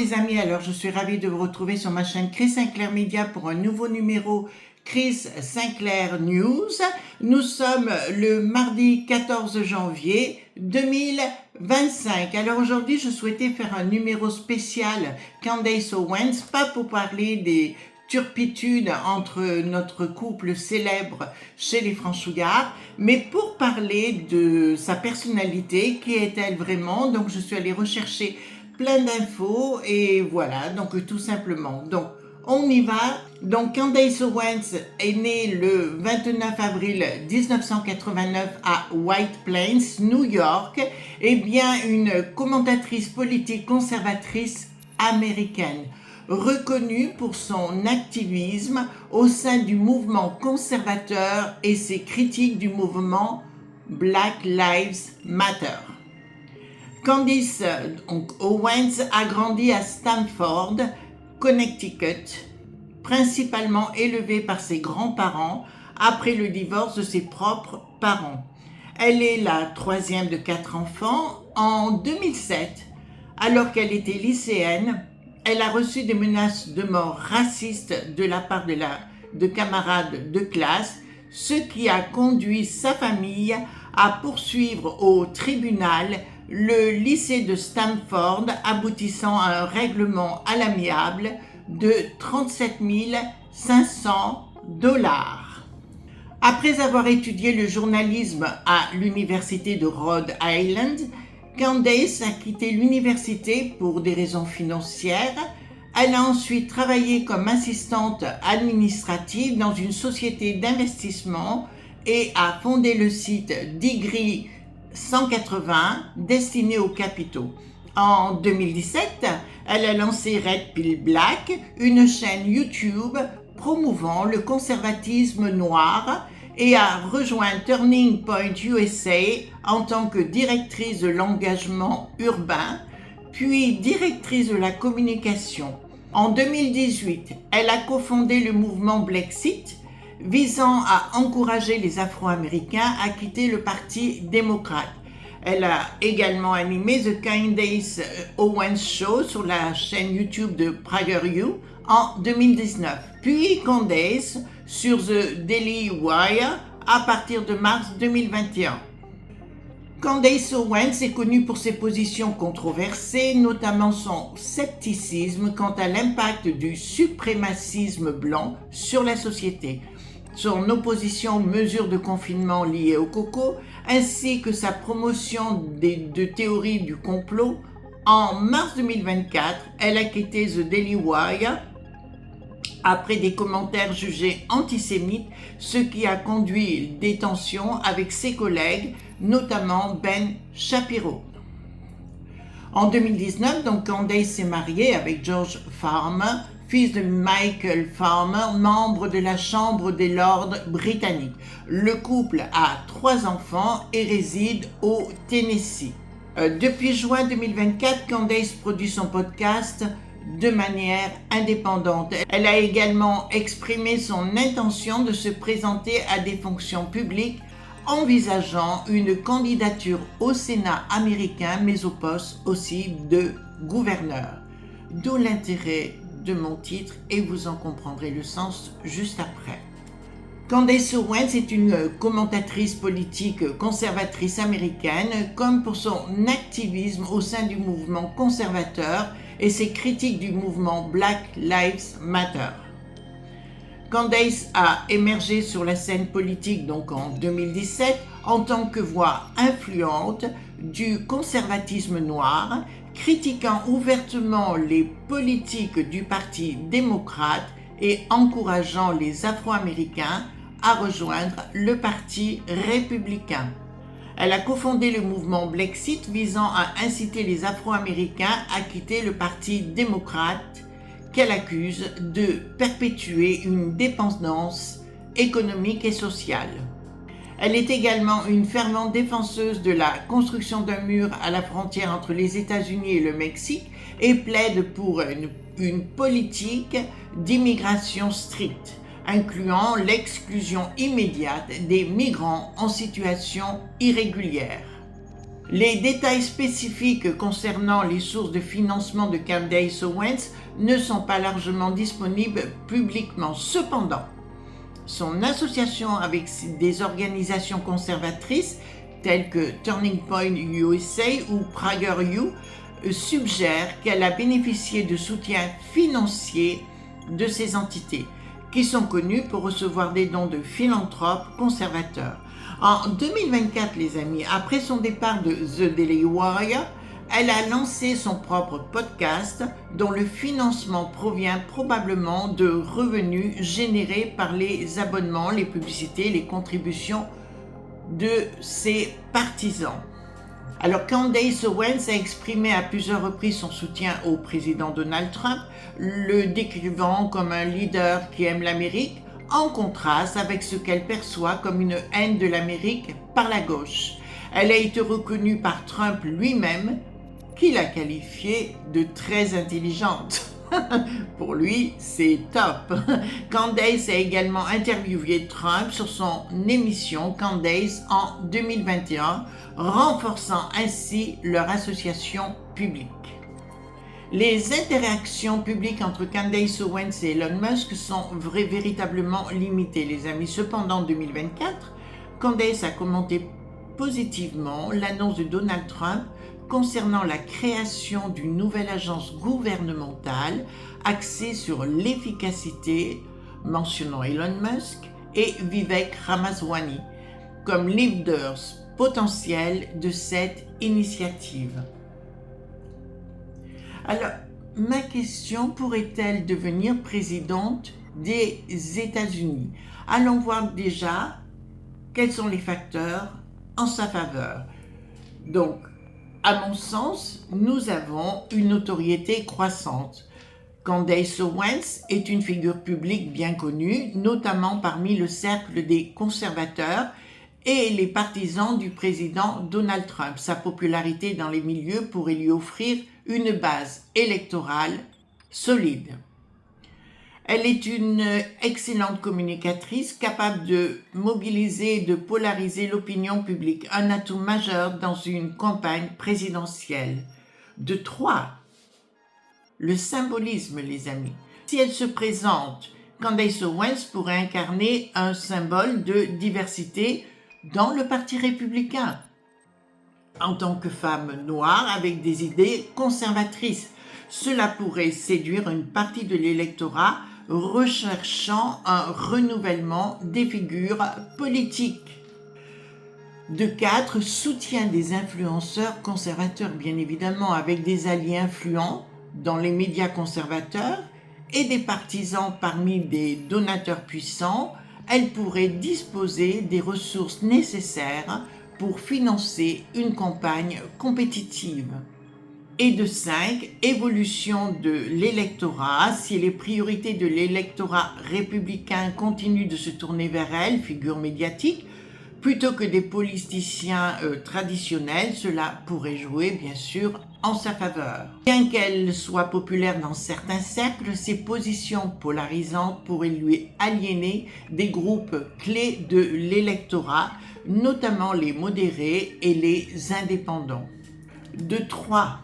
les amis, alors je suis ravie de vous retrouver sur ma chaîne Chris Sinclair Media pour un nouveau numéro Chris Sinclair News. Nous sommes le mardi 14 janvier 2025. Alors aujourd'hui, je souhaitais faire un numéro spécial Candace Owens, pas pour parler des turpitudes entre notre couple célèbre chez les Franchouillards, mais pour parler de sa personnalité, qui est-elle vraiment. Donc je suis allée rechercher plein d'infos et voilà, donc tout simplement. Donc on y va. Donc Candace Owens est née le 29 avril 1989 à White Plains, New York, et bien une commentatrice politique conservatrice américaine, reconnue pour son activisme au sein du mouvement conservateur et ses critiques du mouvement Black Lives Matter. Candace Owens a grandi à Stamford, Connecticut, principalement élevée par ses grands-parents après le divorce de ses propres parents. Elle est la troisième de 4 enfants. En 2007, alors qu'elle était lycéenne, elle a reçu des menaces de mort racistes de la part de camarades de classe, ce qui a conduit sa famille à poursuivre au tribunal le lycée de Stamford, aboutissant à un règlement à l'amiable de 37 500 $. Après avoir étudié le journalisme à l'université de Rhode Island, Candace a quitté l'université pour des raisons financières. Elle a ensuite travaillé comme assistante administrative dans une société d'investissement et a fondé le site Degree 180 destiné aux capitaux. En 2017, elle a lancé Red Pill Black, une chaîne YouTube promouvant le conservatisme noir, et a rejoint Turning Point USA en tant que directrice de l'engagement urbain, puis directrice de la communication. En 2018, elle a cofondé le mouvement Blexit, visant à encourager les Afro-Américains à quitter le Parti démocrate. Elle a également animé The Candace Owens Show sur la chaîne YouTube de PragerU en 2019, puis Candace sur The Daily Wire à partir de mars 2021. Candace Owens est connue pour ses positions controversées, notamment son scepticisme quant à l'impact du suprémacisme blanc sur la société, son opposition aux mesures de confinement liées au coco, ainsi que sa promotion de théories du complot. En mars 2024, elle a quitté The Daily Wire après des commentaires jugés antisémites, ce qui a conduit des tensions avec ses collègues, notamment Ben Shapiro. En 2019, donc Candace s'est mariée avec George Farmer, fils de Michael Farmer, membre de la Chambre des Lords britannique. Le couple a 3 enfants et réside au Tennessee. Depuis juin 2024, Candace produit son podcast de manière indépendante. Elle a également exprimé son intention de se présenter à des fonctions publiques, envisageant une candidature au Sénat américain, mais au poste aussi de gouverneur. D'où l'intérêt de mon titre, et vous en comprendrez le sens juste après. Candace Owens est une commentatrice politique conservatrice américaine, comme pour son activisme au sein du mouvement conservateur et ses critiques du mouvement Black Lives Matter. Candace a émergé sur la scène politique donc en 2017 en tant que voix influente du conservatisme noir, critiquant ouvertement les politiques du Parti démocrate et encourageant les Afro-Américains à rejoindre le Parti républicain. Elle a cofondé le mouvement Blexit visant à inciter les Afro-Américains à quitter le Parti démocrate qu'elle accuse de perpétuer une dépendance économique et sociale. Elle est également une fervente défenseuse de la construction d'un mur à la frontière entre les États-Unis et le Mexique et plaide pour une politique d'immigration stricte, incluant l'exclusion immédiate des migrants en situation irrégulière. Les détails spécifiques concernant les sources de financement de Candace Owens ne sont pas largement disponibles publiquement. Cependant, son association avec des organisations conservatrices telles que Turning Point USA ou PragerU suggère qu'elle a bénéficié de soutien financier de ces entités, qui sont connues pour recevoir des dons de philanthropes conservateurs. En 2024, les amis, après son départ de The Daily Wire, elle a lancé son propre podcast dont le financement provient probablement de revenus générés par les abonnements, les publicités, les contributions de ses partisans. Alors, Candace Owens a exprimé à plusieurs reprises son soutien au président Donald Trump, le décrivant comme un leader qui aime l'Amérique, en contraste avec ce qu'elle perçoit comme une haine de l'Amérique par la gauche. Elle a été reconnue par Trump lui-même, qui l'a qualifiée de très intelligente. Pour lui, c'est top. Candace a également interviewé Trump sur son émission Candace en 2021, renforçant ainsi leur association publique. Les interactions publiques entre Candace Owens et Elon Musk sont véritablement limitées, les amis. Cependant, en 2024, Candace a commenté positivement l'annonce de Donald Trump concernant la création d'une nouvelle agence gouvernementale axée sur l'efficacité, mentionnant Elon Musk et Vivek Ramaswamy comme leaders potentiels de cette initiative. Alors, ma question, pourrait-elle devenir présidente des États-Unis? Allons voir déjà quels sont les facteurs en sa faveur. Donc, à mon sens, nous avons une notoriété croissante. Candace Owens est une figure publique bien connue, notamment parmi le cercle des conservateurs et les partisans du président Donald Trump. Sa popularité dans les milieux pourrait lui offrir une base électorale solide. Elle est une excellente communicatrice, capable de mobiliser et de polariser l'opinion publique, un atout majeur dans une campagne présidentielle. De 3, le symbolisme, les amis. Si elle se présente, Candace Owens pourrait incarner un symbole de diversité dans le Parti républicain, en tant que femme noire avec des idées conservatrices. Cela pourrait séduire une partie de l'électorat recherchant un renouvellement des figures politiques. De 4, soutien des influenceurs conservateurs, bien évidemment, avec des alliés influents dans les médias conservateurs et des partisans parmi des donateurs puissants. Elle pourrait disposer des ressources nécessaires pour financer une campagne compétitive. Et de 5, évolution de l'électorat. Si les priorités de l'électorat républicain continuent de se tourner vers elle, figure médiatique, plutôt que des politiciens traditionnels, cela pourrait jouer bien sûr en sa faveur. Bien qu'elle soit populaire dans certains cercles, ses positions polarisantes pourraient lui aliéner des groupes clés de l'électorat, notamment les modérés et les indépendants. De 3,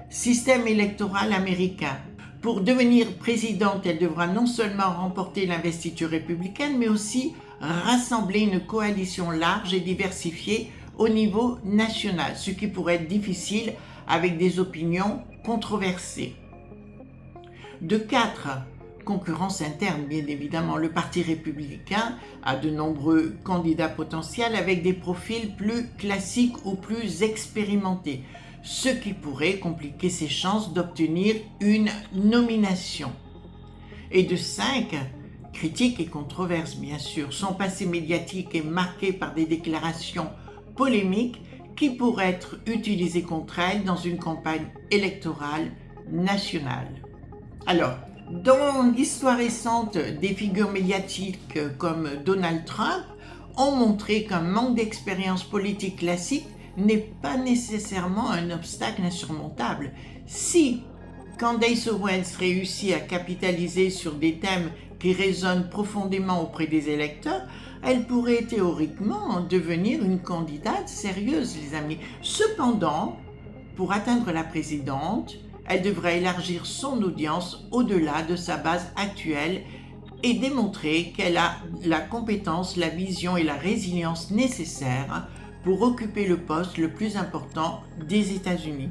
système électoral américain. Pour devenir présidente, elle devra non seulement remporter l'investiture républicaine, mais aussi rassembler une coalition large et diversifiée au niveau national, ce qui pourrait être difficile avec des opinions controversées. De 4, concurrence interne, bien évidemment. Le Parti républicain a de nombreux candidats potentiels avec des profils plus classiques ou plus expérimentés, ce qui pourrait compliquer ses chances d'obtenir une nomination. Et de 5, critique et controverse bien sûr. Son passé médiatique est marqué par des déclarations polémiques qui pourraient être utilisées contre elle dans une campagne électorale nationale. Alors, dans l'histoire récente, des figures médiatiques comme Donald Trump ont montré qu'un manque d'expérience politique classique n'est pas nécessairement un obstacle insurmontable. Si Candace Owens réussit à capitaliser sur des thèmes qui résonne profondément auprès des électeurs, elle pourrait théoriquement devenir une candidate sérieuse, les amis. Cependant, pour atteindre la présidente, elle devrait élargir son audience au-delà de sa base actuelle et démontrer qu'elle a la compétence, la vision et la résilience nécessaires pour occuper le poste le plus important des États-Unis.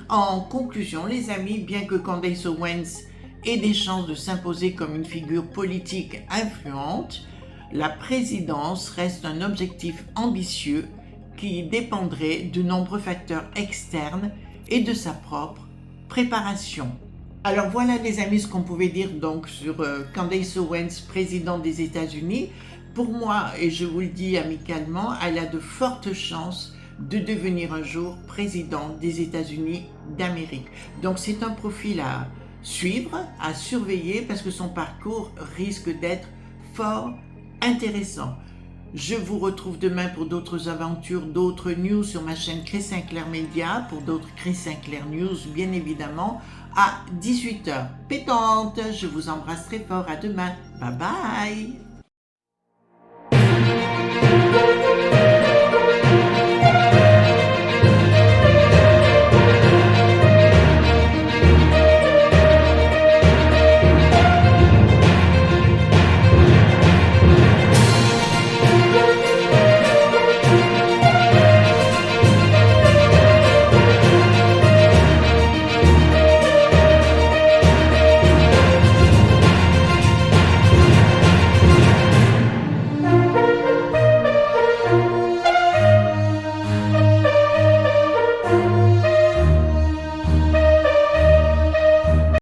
En conclusion, les amis, bien que Candace Owens ait des chances de s'imposer comme une figure politique influente, la présidence reste un objectif ambitieux qui dépendrait de nombreux facteurs externes et de sa propre préparation. Alors voilà les amis ce qu'on pouvait dire donc sur Candace Owens, présidente des États-Unis. Pour moi, et je vous le dis amicalement, elle a de fortes chances de devenir un jour présidente des États-Unis d'Amérique. Donc c'est un profil à suivre, à surveiller parce que son parcours risque d'être fort intéressant. Je vous retrouve demain pour d'autres aventures, d'autres news sur ma chaîne Chris Sinclair Media, pour d'autres Chris Sinclair News, bien évidemment, à 18h. Pétante, je vous embrasse très fort, à demain. Bye bye.